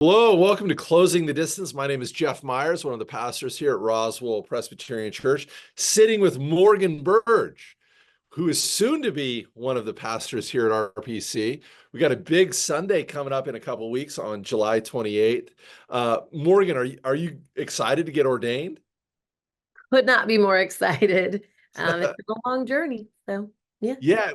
Hello, welcome to Closing the Distance. My name is Jeff Meyers, one of the pastors here at Roswell Presbyterian Church, sitting with Morgan Burge, who is soon to be one of the pastors here at RPC. We got a big Sunday coming up in a couple of weeks on July 28th. Morgan, are you excited to get ordained? Could not be more excited. It's been a long journey. So, yeah. Yeah,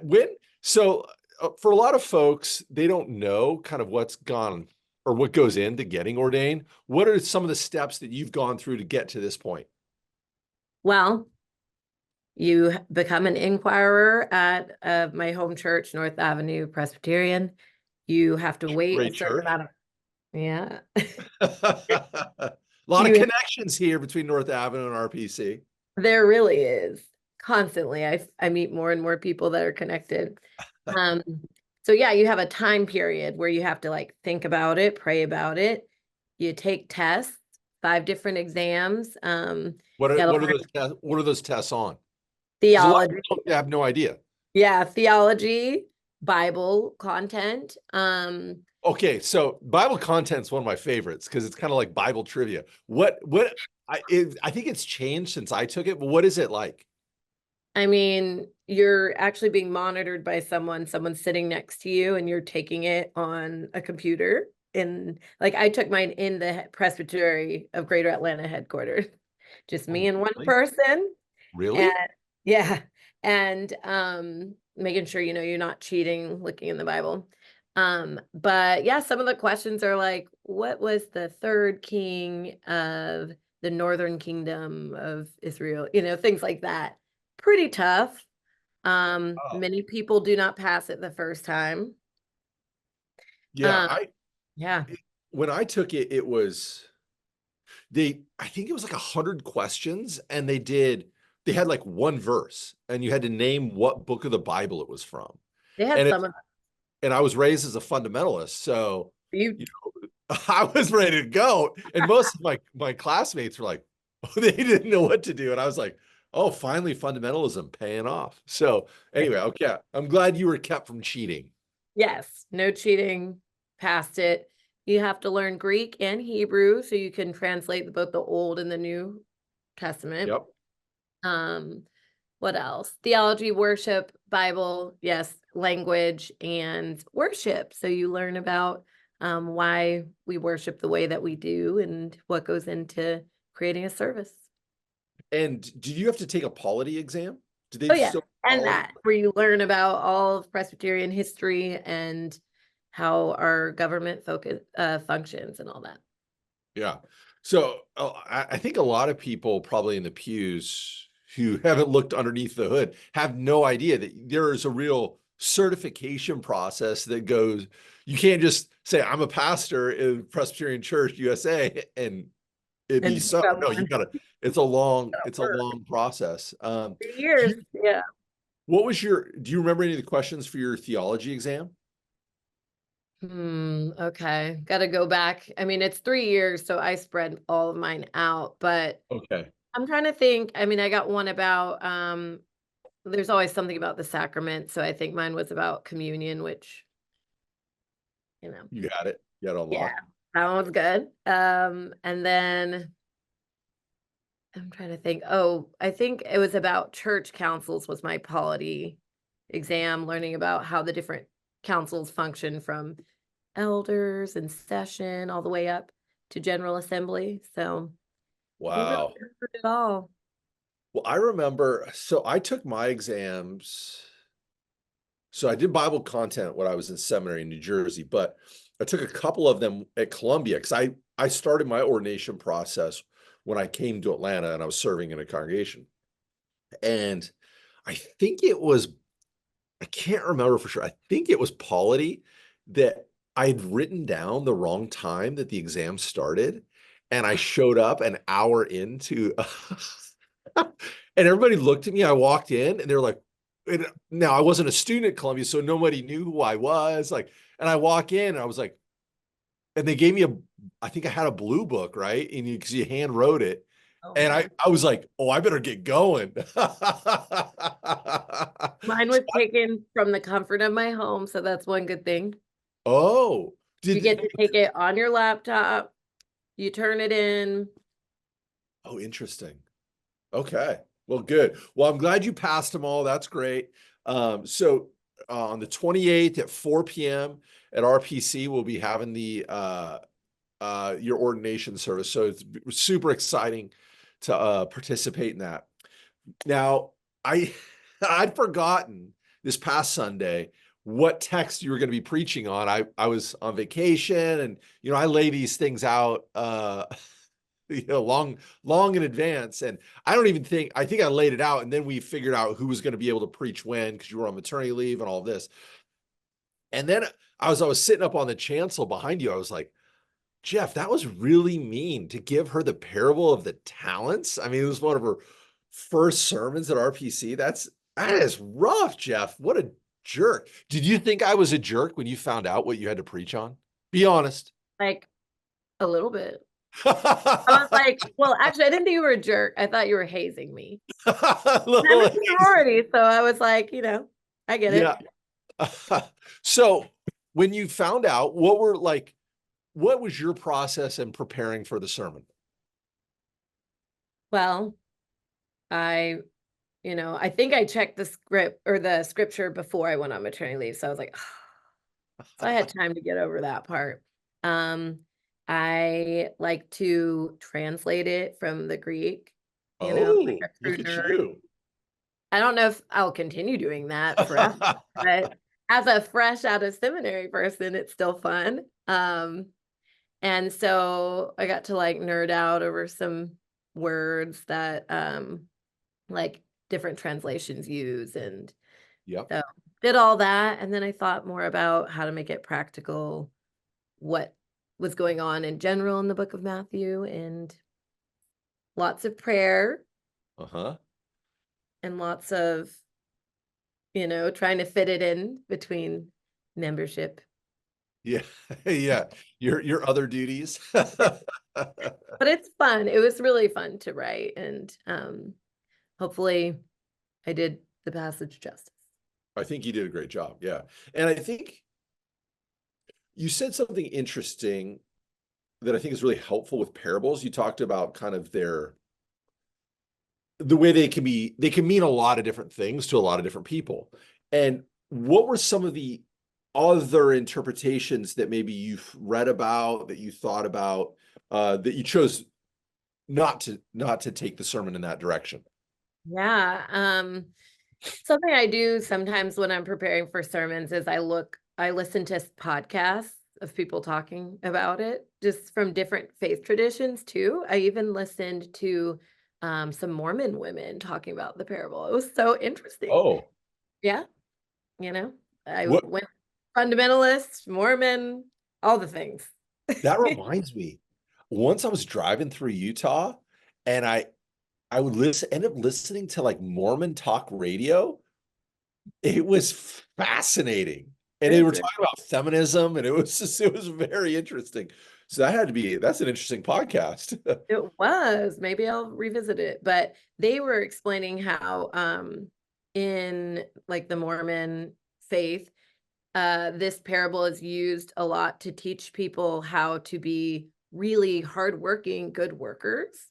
for a lot of folks, they don't know kind of what's gone or what goes into getting ordained. What are some of the steps that you've gone through to get to this point? Well, you become an inquirer at my home church, North Avenue Presbyterian. You have to wait a Great certain church. amount of, yeah. A lot of You, connections here between North Avenue and RPC. there really is constantly. I meet more and more people that are connected. Um, so yeah, you have a time period where you have to like think about it, pray about it. You take tests, 5 different exams. What You are gotta what are learn those tests? What are those tests on? Because a lot of theology. people have no idea. Yeah, theology, Bible content. Okay, so Bible content's one of my favorites because it's kind of like Bible trivia. I think it's changed since I took it, but what is it like? I mean, you're actually being monitored by someone's sitting next to you, and you're taking it on a computer. And like I took mine in the presbytery of Greater Atlanta headquarters, just me Oh, and one really? person. And Really? yeah, and making sure you're not cheating, looking in the Bible. But yeah, some of the questions are like, what was the third king of the northern kingdom of Israel? Things like that. Pretty tough. Oh, Many people do not pass it the first time. yeah. Um, yeah, When I took it, I think it was like 100 questions, and they had like one verse, and you had to name what book of the Bible it was from. they had And some of I was raised as a fundamentalist, so you. you know, I was ready to go. And most of my classmates were like, oh, they didn't know what to do, and I was like, oh, finally fundamentalism paying off. So anyway, okay, I'm glad you were kept from cheating. Yes, no cheating, passed it. You have to learn Greek and Hebrew so you can translate both the Old and the New Testament. Yep. Um, what else? Theology, worship, Bible, yes, language and worship. So you learn about why we worship the way that we do and what goes into creating a service. And did you have to take a polity exam? Do they Oh yeah, still and polity? that where you learn about all of Presbyterian history and how our government functions and all that. Yeah. So I think a lot of people probably in the pews who haven't looked underneath the hood have no idea that there is a real certification process that goes. You can't just say I'm a pastor in Presbyterian Church USA and it be And so. No, you someone gotta. It's a long work process. for Do years. you, Yeah. do you remember any of the questions for your theology exam? Okay. Got to go back. I mean, it's 3 years, so I spread all of mine out, but Okay. I'm trying to think. I mean, I got one about there's always something about the sacrament, so I think mine was about communion, which, you know, You got it. You got it yeah, unlocked. that one was good. And then I'm trying to think. Oh, I think it was about church councils was my polity exam, learning about how the different councils function from elders and session all the way up to general assembly. So we really Wow. covered it all. Well, I remember, so I took my exams. So I did Bible content when I was in seminary in New Jersey, but I took a couple of them at Columbia because I started my ordination process when I came to Atlanta and I was serving in a congregation. And I think it was, I can't remember for sure. I think it was polity that I had written down the wrong time that the exam started. And I showed up an hour into and everybody looked at me. I walked in and they were like, now I wasn't a student at Columbia, so nobody knew who I was. Like, and I walk in and I was like, and they gave me I think I had a blue book, right? And because you hand wrote it. Oh And man. I was like, oh, I better get going. Mine was taken from the comfort of my home, so that's one good thing. Oh, You Did get to take it on your laptop, you turn it in. Oh, interesting. Okay. Well, good. Well, I'm glad you passed them all. That's great. So on the 28th at 4 p.m. at RPC, we'll be having the your ordination service. So it's super exciting to participate in that. Now, I I'd forgotten this past Sunday what text you were going to be preaching on. I was on vacation, and I lay these things out long in advance, and I think I laid it out, and then we figured out who was going to be able to preach when, because you were on maternity leave and all this. And then I was sitting up on the chancel behind you. I was like, Jeff, that was really mean to give her the parable of the talents. I mean, it was one of her first sermons at RPC. That is rough, Jeff. What a jerk. Did you think I was a jerk when you found out what you had to preach on? Be honest. Like a little bit. I was like, well, actually, I didn't think you were a jerk. I thought you were hazing me. I'm a sorority, so I was like, I get it. Yeah. So when you found out, what was your process in preparing for the sermon? Well, I think I checked the script or the scripture before I went on maternity leave. So I was like, so I had time to get over that part. I like to translate it from the Greek, like a true Look at nerd. you. I don't know if I'll continue doing that forever, but as a fresh out of seminary person, it's still fun. And so I got to like nerd out over some words that like different translations use, and Yep. so did all that, and then I thought more about how to make it practical, what was going on in general in the book of Matthew, and lots of prayer Uh-huh. and lots of trying to fit it in between membership. Yeah. Yeah. Your other duties. But it's fun. It was really fun to write, and hopefully I did the passage justice. I think you did a great job. Yeah. And I think you said something interesting that I think is really helpful with parables. You talked about kind of the way they can mean a lot of different things to a lot of different people. And what were some of the other interpretations that maybe you've read about, that you thought about, that you chose not to take the sermon in that direction? Yeah. Something I do sometimes when I'm preparing for sermons is I listen to podcasts of people talking about it, just from different faith traditions too. I even listened to some Mormon women talking about the parable. It was so interesting. Oh, Yeah, you know, I what went fundamentalist, Mormon, all the things. that reminds me. Once I was driving through Utah, and I would end up listening to like Mormon talk radio. It was fascinating. And they Is were it? talking about feminism, and it was very interesting. So that's an interesting podcast. It was. Maybe I'll revisit it. But they were explaining how in like the Mormon faith, this parable is used a lot to teach people how to be really hardworking, good workers.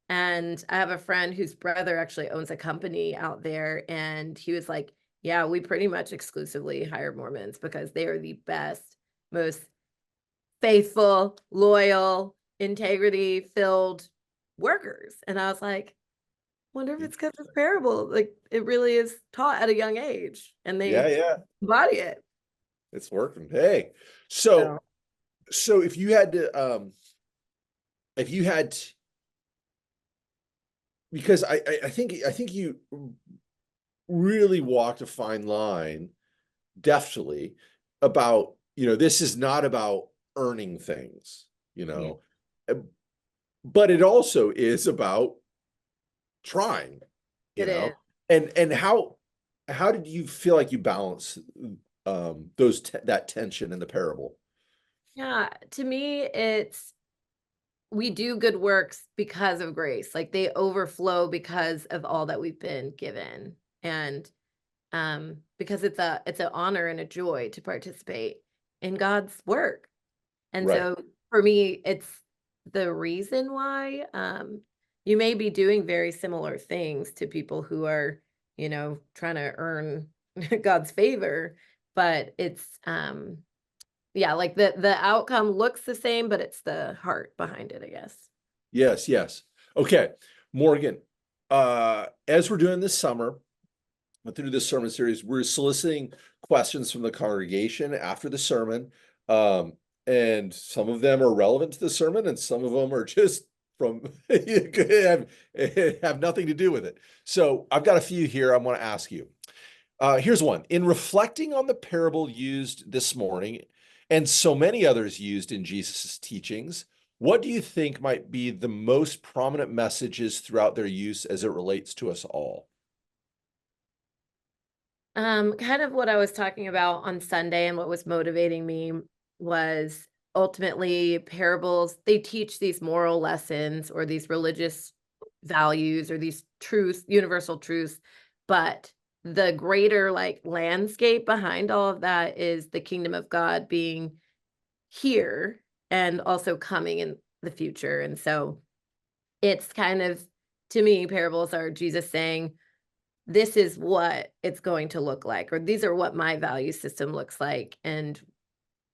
And I have a friend whose brother actually owns a company out there, and he was like, yeah, we pretty much exclusively hire Mormons because they are the best, most faithful, loyal, integrity filled workers. And I was like, wonder if it's because it's parable. Like it really is taught at a young age and Yeah, they yeah. embody it. It's working. Hey. So So if you had to if you had to, because I think you really walked a fine line deftly about, this is not about earning things, you yeah, know, uh, but it also is about trying, you it know, is. and how did you feel like you balance that tension in the parable? Yeah. To me, it's we do good works because of grace. Like they overflow because of all that we've been given. And because it's an honor and a joy to participate. in God's work. And Right. so for me, it's the reason why you may be doing very similar things to people who are, trying to earn God's favor, but it's yeah, like the outcome looks the same, but it's the heart behind it, I guess. Yes, yes. Okay, Morgan, as we're doing this summer, through this sermon series, we're soliciting questions from the congregation after the sermon. Um, and some of them are relevant to the sermon, and some of them are just from have nothing to do with it. So I've got a few here I want to ask you. Here's one. In reflecting on the parable used this morning and so many others used in Jesus' teachings, what do you think might be the most prominent messages throughout their use as it relates to us all? Kind of what I was talking about on Sunday and what was motivating me was ultimately parables. They teach these moral lessons or these religious values or these truths, universal truths, but the greater like landscape behind all of that is the kingdom of God being here and also coming in the future. And so it's kind of, to me, parables are Jesus saying, this is what it's going to look like, or these are what my value system looks like. And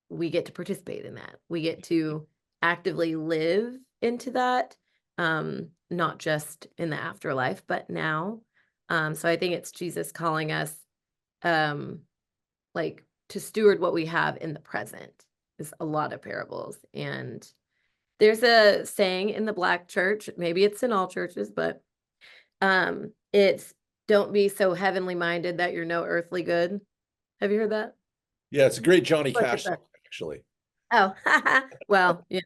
we get to participate in that. We get to actively live into that, not just in the afterlife, but now. So I think it's Jesus calling us, um, like to steward what we have in the present is a lot of parables. And there's a saying in the Black church, maybe it's in all churches, but it's don't be so heavenly minded that you're no earthly good. Have you heard that? Yeah, it's a great Johnny Look at Cash song, that. actually. Oh, well, we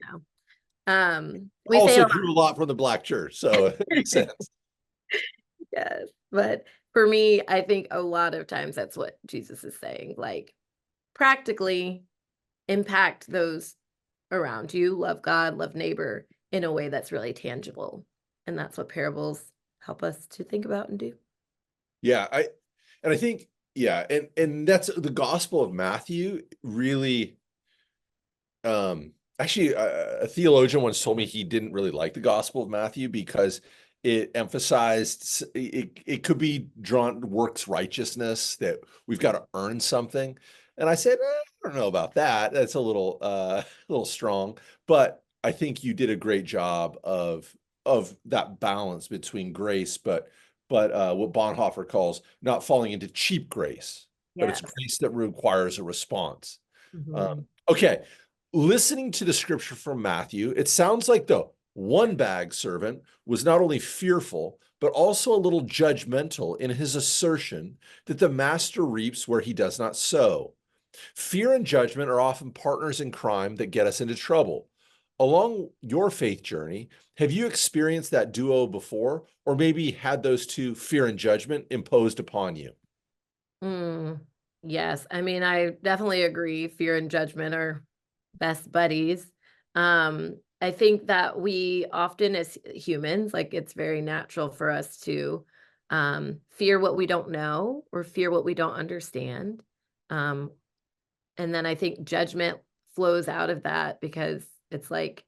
say Also a drew a lot from the Black church, so it makes lot. sense. Yes, but for me, I think a lot of times that's what Jesus is saying, like practically impact those around you, love God, love neighbor in a way that's really tangible. And that's what parables help us to think about and do. Yeah, I think yeah, and that's the Gospel of Matthew really actually a theologian once told me he didn't really like the Gospel of Matthew because it emphasized it could be drawn works righteousness that we've got to earn something. And I said, I don't know about that. That's a little strong, but I think you did a great job of that balance between grace, but what Bonhoeffer calls not falling into cheap grace, but it's Yes. grace that requires a response. Mhm. Okay, listening to the scripture from Matthew, it sounds like the one bag servant was not only fearful, but also a little judgmental in his assertion that the master reaps where he does not sow. Fear and judgment are often partners in crime that get us into trouble. Along your faith journey, have you experienced that duo before, or maybe had those two, fear and judgment, imposed upon you? Mm, yes. I mean, I definitely agree. Fear and judgment are best buddies. I think that we often, as humans, like it's very natural for us to fear what we don't know or fear what we don't understand. Um, and then I think judgment flows out of that because it's like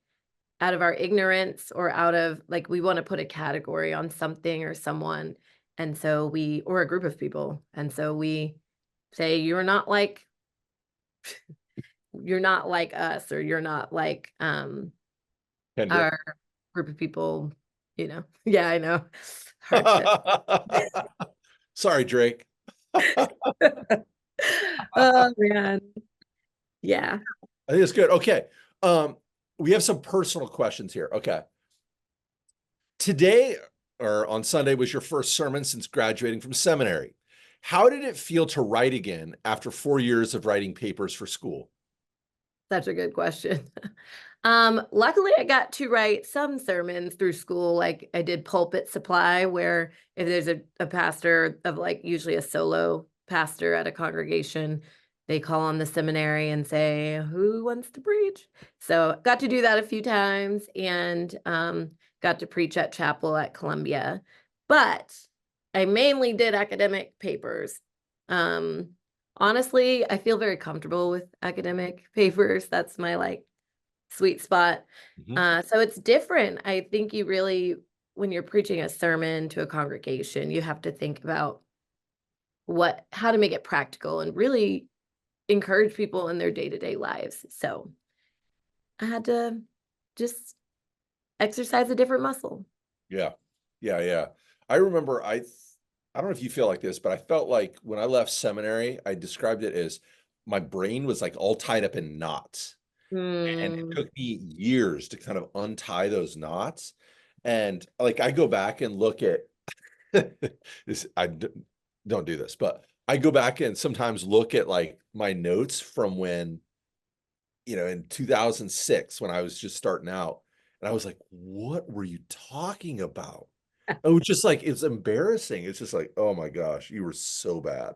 out of our ignorance or out of like we want to put a category on something or someone. And so or a group of people. And so we say, you're not like us, or you're not like Kendrick. our group of people, Yeah, I know. Hard to Sorry, Drake. Oh man. Yeah. I think it's good. Okay. Um, we have some personal questions here. Okay. Today or on Sunday was your first sermon since graduating from seminary. How did it feel to write again after 4 years of writing papers for school? Such a good question. Luckily I got to write some sermons through school. Like I did pulpit supply, where if there's a pastor of like usually a solo pastor at a congregation, they call on the seminary and say, who wants to preach? So got to do that a few times and got to preach at chapel at Columbia. But I mainly did academic papers. Um, Honestly, I feel very comfortable with academic papers. That's my like sweet spot. Mhm. So it's different. I think you really, when you're preaching a sermon to a congregation, you have to think about how to make it practical and really encourage people in their day-to-day lives. So I had to just exercise a different muscle. Yeah. Yeah, yeah. I remember I don't know if you feel like this, but I felt like when I left seminary, I described it as my brain was like all tied up in knots. And it Mm, took me years to kind of untie those knots. And like I go back and look at this, don't do this, but I go back and sometimes look at like my notes from when, in 2006 when I was just starting out. And I was like, what were you talking about? It was just like, it's embarrassing. It's just like, oh my gosh, you were so bad.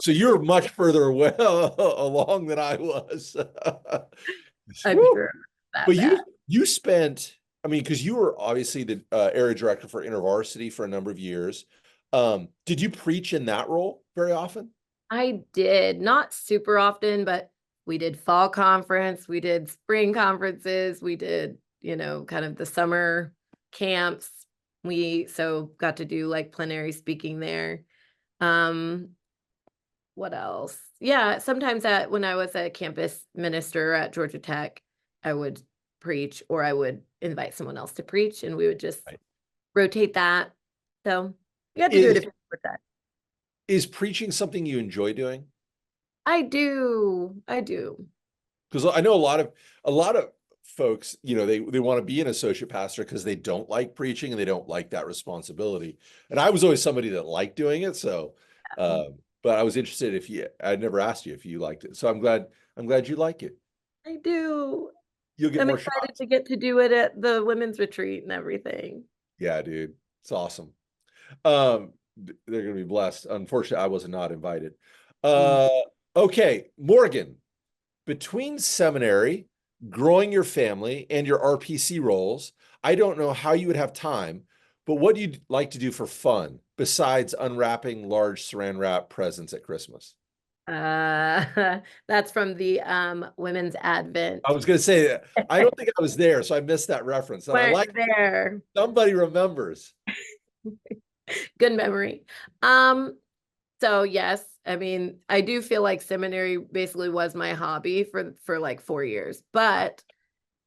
So you're much further well along than I was. I'm Woo. sure that But bad. you spent, I mean, because you were obviously the area director for InterVarsity for a number of years. Did you preach in that role very often? I did, not super often, but we did fall conference, we did spring conferences, we did, kind of the summer camps. We so got to do like plenary speaking there. Um, what else? Yeah, sometimes when I was a campus minister at Georgia Tech, I would preach or I would invite someone else to preach and we would just Right. rotate that. So you had to do it Is if you were that. is preaching something you enjoy doing? I do. I do. Because I know a lot of folks, they want to be an associate pastor because they don't like preaching and they don't like that responsibility. And I was always somebody that liked doing it. So, but I was interested if I never asked you if you liked it. So I'm glad you like it. I do. You'll get I'm more excited shots. to get to do it at the women's retreat and everything. Yeah, dude. It's awesome. They're gonna be blessed. Unfortunately, I was not invited. Mm. Uh, okay, Morgan, between seminary, growing your family, and your RPC roles, I don't know how you would have time, but what do you like to do for fun besides unwrapping large saran wrap presents at Christmas? That's from the Women's I Advent. was gonna say that. I don't think I was there, so I missed that reference. And I like Weren't there. somebody remembers. Good memory. Um, so yes, I mean, I do feel like seminary basically was my hobby for like 4 years, but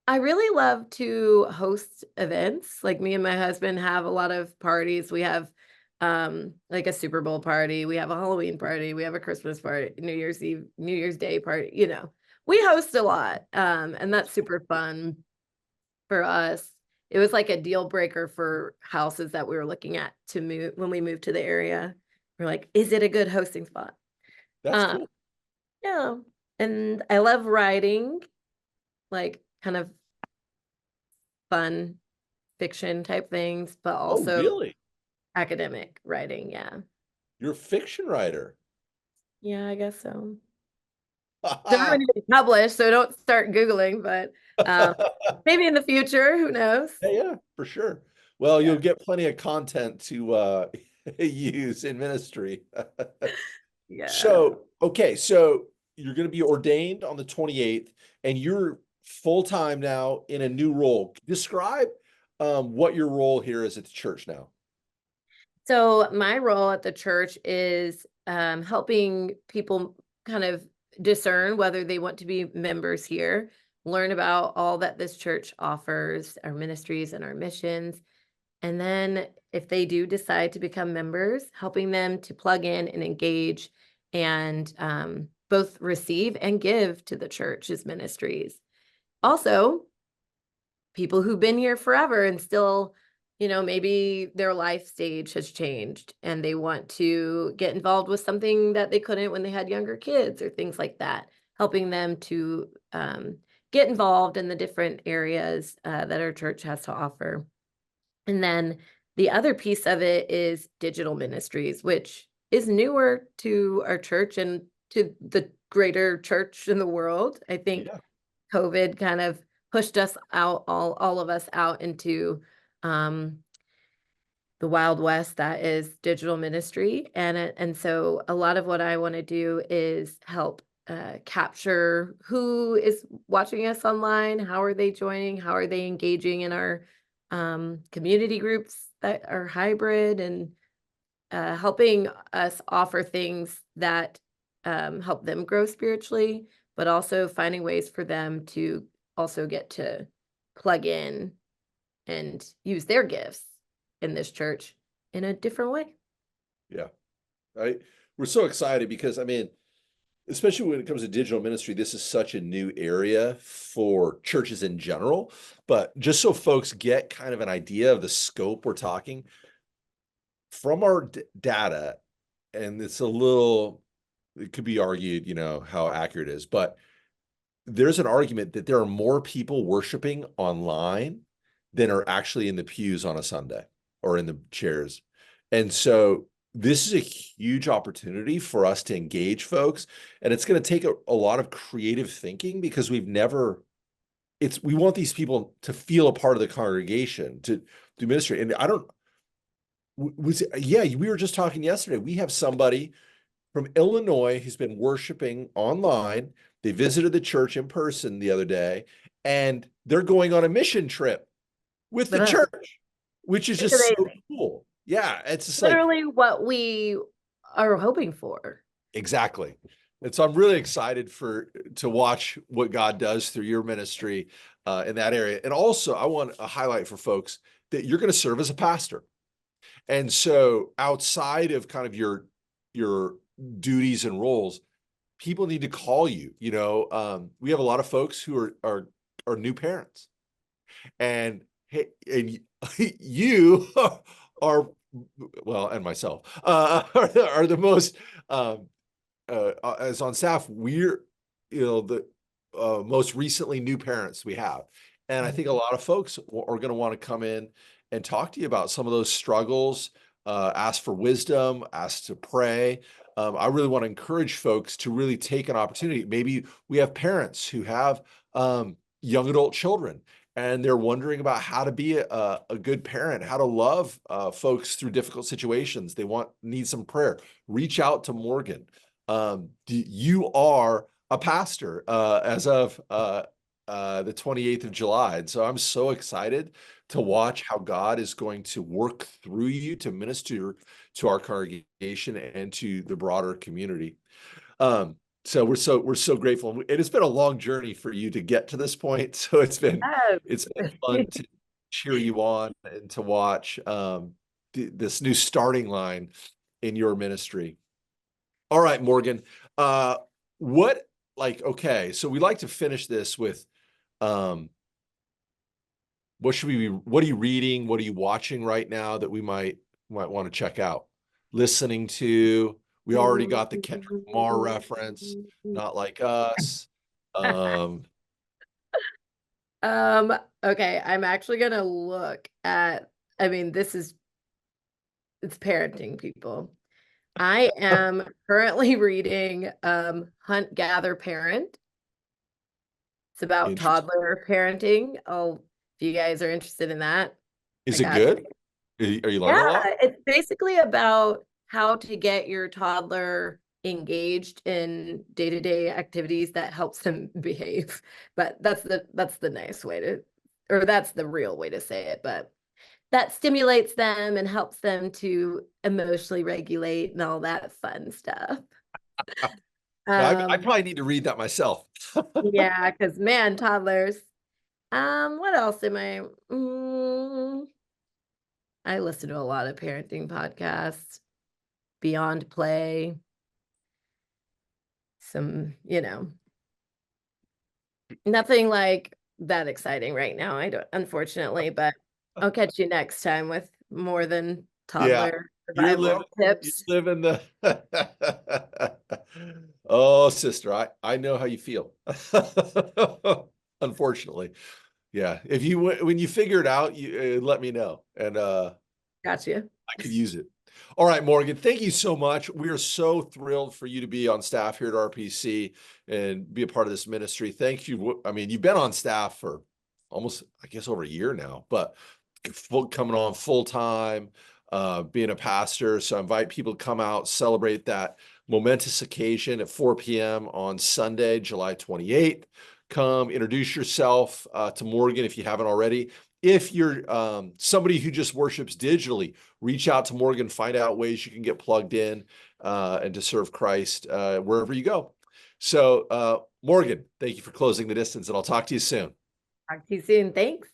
I really love to host events. Like me and my husband have a lot of parties. We have like a Super Bowl party, we have a Halloween party, we have a Christmas party, New Year's Eve, New Year's Day party. We host a lot. And that's super fun for us. It was like a deal breaker for houses that we were looking at to move when we moved to the area. We're like, is it a good hosting spot? That's Uh cool. yeah. And I love writing, like kind of fun fiction type things, but Oh, also really? academic writing. Yeah. You're a fiction writer. Yeah, I guess so. Don't have anything published, so don't start Googling, but um, maybe in the future, who knows? Yeah, yeah, for sure. Well, Yeah. you'll get plenty of content to use in ministry. Yeah. So, okay, so you're going to be ordained on the 28th, and you're full-time now in a new role. Describe what your role here is at the church now. So my role at the church is helping people kind of discern whether they want to be members here, learn about all that this church offers, our ministries and our missions. And then if they do decide to become members, helping them to plug in and engage and both receive and give to the church's ministries. Also, people who've been here forever and still, maybe their life stage has changed and they want to get involved with something that they couldn't when they had younger kids or things like that, helping them to get involved in the different areas that our church has to offer. And then the other piece of it is digital ministries, which is newer to our church and to the greater church in the world. I think Yeah. COVID kind of pushed us out, all of us out into um, the Wild West that is digital ministry. And so a lot of what I want to do is help capture who is watching us online, how are they joining, how are they engaging in our community groups that are hybrid, and helping us offer things that help them grow spiritually, but also finding ways for them to also get to plug in and use their gifts in this church in a different way. Yeah. We're so excited because, I mean, especially when it comes to digital ministry, this is such a new area for churches in general. But just so folks get kind of an idea of the scope we're talking from our data, and it's a little, it could be argued, how accurate it is, but there's an argument that there are more people worshiping online than are actually in the pews on a Sunday or in the chairs. And so this is a huge opportunity for us to engage folks. And it's going to take a lot of creative thinking because we want these people to feel a part of the congregation, to do ministry. And we were just talking yesterday. We have somebody from Illinois who's been worshiping online. They visited the church in person the other day, and they're going on a mission trip with the church, which is It's just so amazing. cool. Yeah, it's just Literally what we are hoping for. exactly. And so I'm really excited to watch what God does through your ministry in that area. And also, I want to highlight for folks that you're going to serve as a pastor. And so outside of kind of your duties and roles, people need to call you. We have a lot of folks who are new parents, and you are, well, and myself are the most as on staff. We're the most recently new parents we have, and I think a lot of folks are going to want to come in and talk to you about some of those struggles, ask for wisdom, ask to pray. I really want to encourage folks to really take an opportunity. Maybe we have parents who have young adult children, and they're wondering about how to be a good parent, how to love folks through difficult situations. They need some prayer. Reach out to Morgan. You are a pastor as of the 28th of July. And so I'm so excited to watch how God is going to work through you to minister to our congregation and to the broader community. So we're so grateful. And it's been a long journey for you to get to this point. So it's been fun to cheer you on and to watch this new starting line in your ministry. All right, Morgan. Okay, so we like to finish this with what are you reading? What are you watching right now that we might want to check out? Listening to, we already got the Kendrick Lamar reference, Not Like Us. Okay, I'm actually gonna look at, it's parenting, people. I am currently reading Hunt, Gather, Parent. It's about toddler parenting. If you guys are interested in that. Is it good? Are you learning a lot? It's basically about how to get your toddler engaged in day-to-day activities that helps them behave. But that's the nice way to, or that's the real way to say it, but that stimulates them and helps them to emotionally regulate and all that fun stuff. I probably need to read that myself. Yeah, because man, toddlers. What else am I listen to a lot of parenting podcasts, Beyond Play, some, nothing like that exciting right now. I don't, unfortunately, but I'll catch you next time with more than toddler survival tips. You live in the oh, sister, I know how you feel. Unfortunately. Yeah. When you figure it out, you let me know. And Gotcha. I could use it. All right, Morgan, thank you so much. We are so thrilled for you to be on staff here at RPC and be a part of this ministry. Thank you. I mean, you've been on staff for almost, I guess, over a year now, but coming on full time. being a pastor. So I invite people to come out, celebrate that momentous occasion at 4 p.m. on Sunday, July 28th. Come introduce yourself to Morgan if you haven't already. If you're somebody who just worships digitally, reach out to Morgan, find out ways you can get plugged in and to serve Christ wherever you go. So, Morgan, thank you for closing the distance, and I'll talk to you soon. Talk to you soon. Thanks.